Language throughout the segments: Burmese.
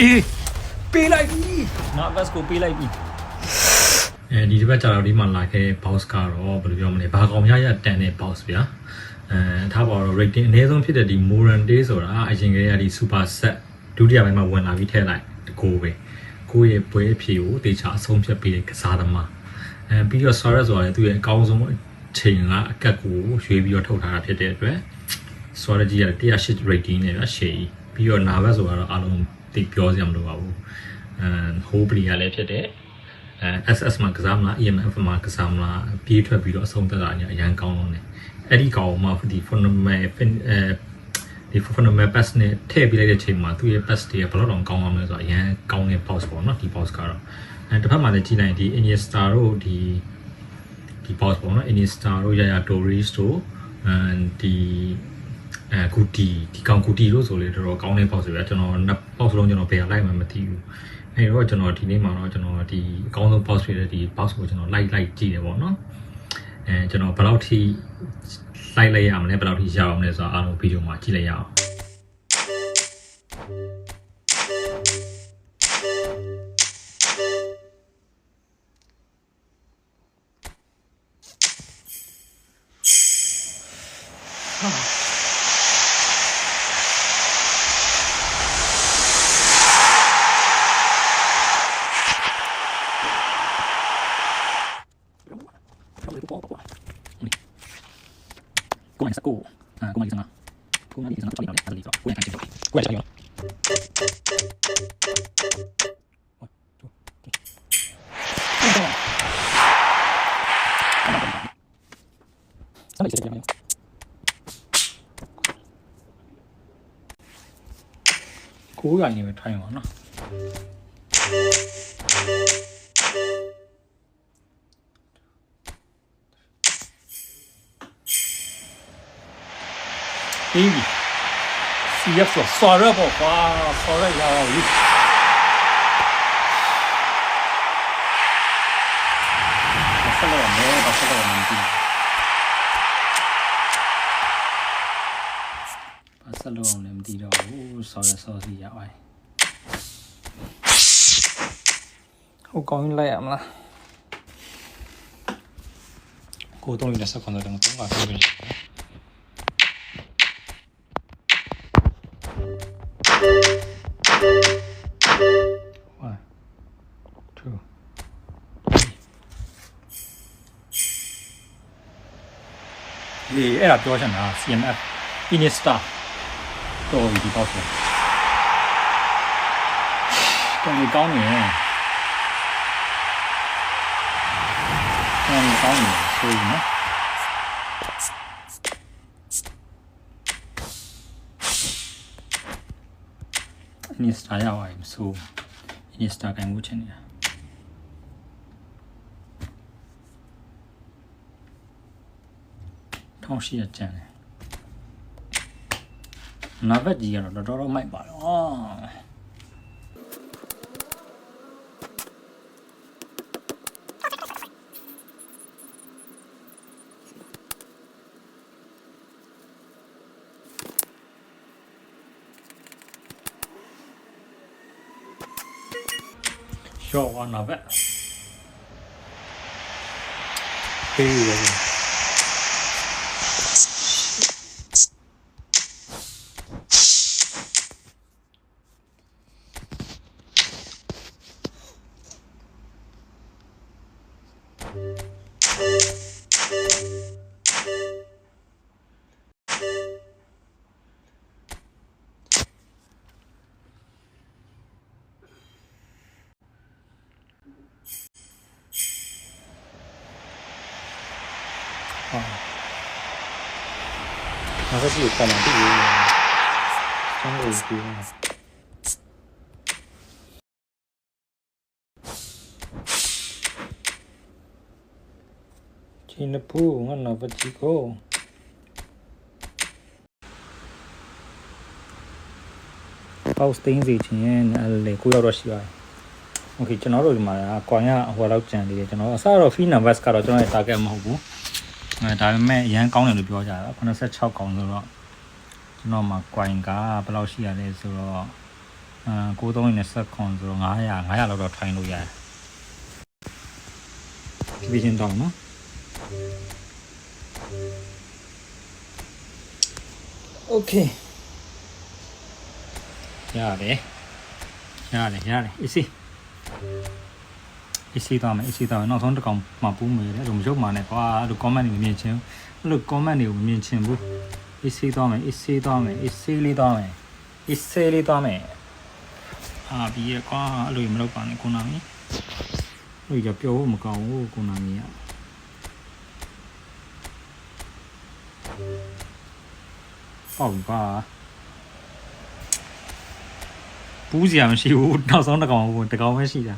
အေးပေးလိုက်ပြီငါဘတ်ကိုပေးလိုက်ပြီဒီတစ်ပတ်ကြာတော့ဒီမှာလာခဲ့တဲ့ boss ကတော့ဘယ်လိုပြောမလဲဘာကောင်ရတန်တဲ့ boss ဗျာထားပါတော့ rating အနည်းဆုံးဖြစ်တဲ့ဒီ Morante ဆိုတာအရင်ကတည်းကဒီ super set ဒုတိယပိုင်းမှာဝင်လာပြီးထည့်လိုက်တကိုးပဲကိုယ့်ရဲ့ပွဲအဖြေကိုတေချာအဆုံးဖြတ်ပေးတဲ့ကစားသမားပြီးတော့ Suarez ဆိုတာလည်းသူ့ရဲ့အကောင်းဆုံးချိန်ကအကတ်ကိုရွေးပြီးတော့ထုတ်ထားတာဖြစ်တဲ့အတွက် Suarez ကြီးက108 rating နဲ့ဗျာရှေ့ပြီးတော့ Navas ဆိုတော့အားလုံးသိပြောစရာမလိုပါဘူးwhole player လည်းဖြစ်တဲ့SS မှာကစားမလား EMF မှာကစားမလားပြေးထွက်ပြီးတော့အဆုံးသတ်တာညာအရန်ကောင်းလုံးတယ်အဲ့ဒီကောင်မှဒီ phenomenal pass နဲ့ထည့်ပေးလိုက်တဲ့ချိန်မှာသူ့ရဲ့ pass တွေကဘယ်တော့ကောင်းအောင်လဲဆိုတော့အရန်ကောင်းတဲ့ boss ပေါ့နော်ဒီ boss ကတော့တစ်ဖက်မှာလည်းကြည့်လိုက်ဒီ Iniesta တို့ဒီ boss ပေါ့နော် Iniesta တို့ Yaya Torres တို့ဒီGuti ဒီကောင် Guti တို့ဆိုလေတော်တော်ကောင်းတဲ့ boss ပဲကျွန်တော် boss လုံးကျွန်တော်ဘယ်လိုက်မှမသိဘူးအဲ့တော့ကျွန်တော်ဒီနေ့မှာတော့ကျွန်တော်ဒီအကောင်းဆုံး boss ဖြစ်တဲ့ဒီ boss ကိုကျွန်တော်လိုက်ကြည့်တယ်ပေါ့နော်ကျွန်တော်ဘယ်လောက်ထိလိုက်ရမလဲဘယ်လောက်ထိရအောင်လဲဆိုတော့အားလုံးဗီဒီယိုမှာကြည့်လိုက်ရအောင်ကိုယ်စကိုကိုမကြီးစငါကိုမကြီးစငါတော်တော်လေးတော်တော်လေးတော့ကိုယ်ကန်ချင်တော့ကိုယ်ချင်ရောကိုယ်ကနေပဲထိုင်ပါနော်Baby, CF 说刷热不花，刷热要一。把这个没，把这个没进。把这个没进到，刷热刷是要哎。我讲来啊嘛，我东西的是看到两个东啊，对不对？အဲ့ဒါပြောချင်တာ CMF Iniesta တော့ဒီပေါ့ဆိုတော်နေကောင်းနေဆိုရင်နော်Iniesta ရောက်ရင်ဆို Iniesta ကန်မှုချင်နေတာထောင်းရှိရကြတယ်နဗတ်ကြီးကတော့တော်တော်မိုက်ပါတော့ရှော့ဝါနဗတ်ပေးရ那个是有可能的，真有机会。今天不，我那不几个。包stain စီချင်းလေကိုရောက်တော့ရှိပါတယ်။ Okay ကျွန်တော်တို့ဒီမှာကွန်ရဟိုလောက်ကြံနေတယ်ကျွန်တော်အစတော့ fee numbers ကတော့ကျွန်တော်ရဲ့ target မဟုတ်ဘူး။ဒါပေမဲ့အရန်ကောင်းတယ်လို့ပြောကြတာ86ကောင်းဆိုတော့ကျွန်တော်မှာ coin ကဘယ်လောက်ရှိရလဲဆိုတော့ 9320ခွန်ဆိုတော့900လောက်တော့ထိုင်လို့ရတယ်ပြချင်းတောင်းနော်โอเคရတယ်အေးစီတော့မယ်နောက်ဆုံးတစ်ကောင်မှပူးမယ်လေလို့မရုပ်မှနဲ့ကွာအဲ့လို comment တွေမမြင်ချင်အဲ့လို comment တွေကိုမမြင်ချင်ဘူးအေးစီတော့မယ်အေးဆေးလေးသွားမယ်အာပြီးရကွာအဲ့လိုမလုပ်ပါနဲ့ကိုနာမီအဲ့လိုပြောဖို့မကောင်းဘူးကိုနာမီကဟုတ်ပါပူးစရာမရှိဘူးနောက်ဆုံးတစ်ကောင်ပဲရှိတာ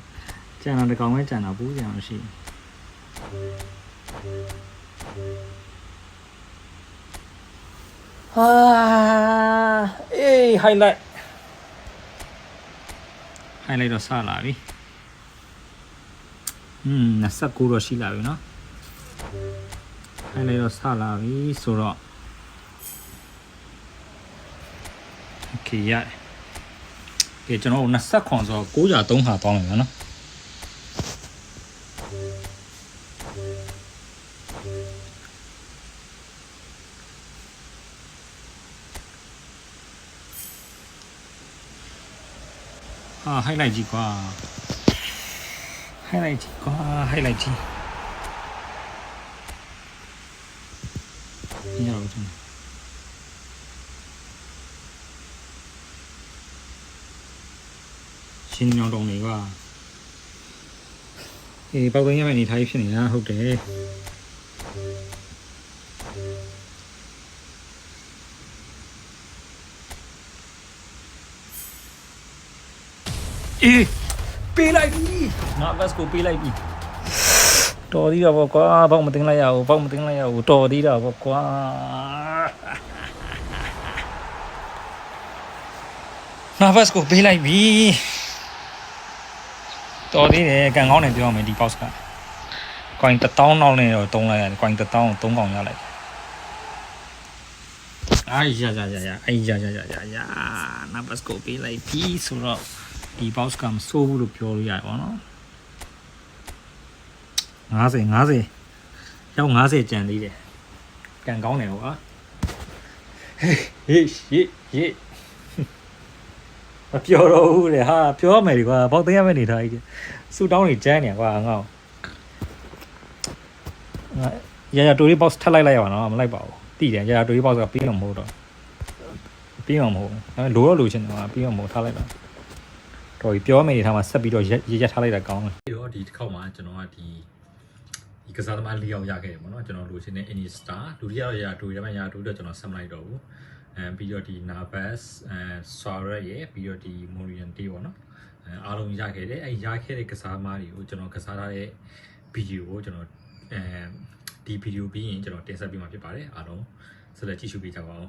ကျန်တာတစ်ကောင်ပဲကျန်တာပူးစရာမရှိဟာအေး highlight တော့စလာပြီ29တော့ရှိလာပြီเนาะ highlight တော့စလာပြီဆိုတော့ okay ရတယ်ကဲကျွန်တော်20ခွန်ဆိုတော့903ဟာတောင်းမယ်နော်highlight ကြီးကွာ highlight ကြီးညောင်းချင်ရှင်းညောင်းတုံးလေးကွာအေးပေါက်သိမ်းရမယ့်အနေထားကြီးဖြစ်နေတာဟုတ်တယ်အေးပေးလိုက်ပြီငါဘတ်ကိုပေးလိုက်ပြီတော်သေးတာပေါ့ကွာဘောက်မတင်လိုက်ရဘူးတော်သေးတာပေါ့ကွာငါဘတ်ကိုပေးလိုက်ပြီတော်သေးတယ်ကန်ကောင်းတယ်ပြောမယ်ဒီ box က coin 1000လောက်နဲ့တော့တုံးလိုက်ရတယ် coin 1000ကို3កောင်ရလိုက်အာရငါဘတ်ကိုပေးလိုက်ပြီဆိုတော့ဒီ box ကမစိုးဘူးလို့ပြောလို့ရတယ်ပေါ့နော်50ရောက်50ကျန်သေးတယ်ကန်ကောင်းတယ်ကွာဟေးမပြောတော့ဘူးလေဟာပြောရမယ်ဒီကွာပေါက်သိမ်းရမယ့်နေထားကြီးစူတောင်းနေကျန်းနေကွာငါ့ရတိုရီ box ထပ်လိုက်ရပါတော့မလိုက်ပါဘူးတိတယ်ရတိုရီ box ကပြီးတော့မဟုတ်တော့ပြီးတော့မဟုတ်လိုတော့လိုချင်တယ်ကွာပြီးတော့မဟုတ်ထားလိုက်တော့တော်ပြီပြောမယ်နေထားမှာဆက်ပြီးတော့ရက်ထားလိုက်တာကောင်းတယ်ပြီးတော့ဒီတစ်ခေါက်မှာကျွန်တော်ကဒီကစားသမား၄ယောက်ရခဲ့တယ်ပေါ့နော်ကျွန်တော်လိုချင်တဲ့ Iniesta လူတွေကတော့ရတိုရီရတိုရီတော့ကျွန်တော်ဆက်မလိုက်တော့ဘူးပြီးတော့ဒီ Navas Suarez ရဲ့ပြီးတော့ဒီ Moriente ပေါ့နော်အားလုံးရခဲ့တယ်ရခဲ့တဲ့ကစားသမားတွေကိုကျွန်တော်ကစားထားတဲ့ဗီဒီယိုကိုကျွန်တော်ဒီဗီဒီယိုပြီးရင်ကျွန်တော်တင်ဆက်ပေးမှာဖြစ်ပါတယ်အားလုံးဆက်လက်ကြည့်ရှုပေးကြပါဦး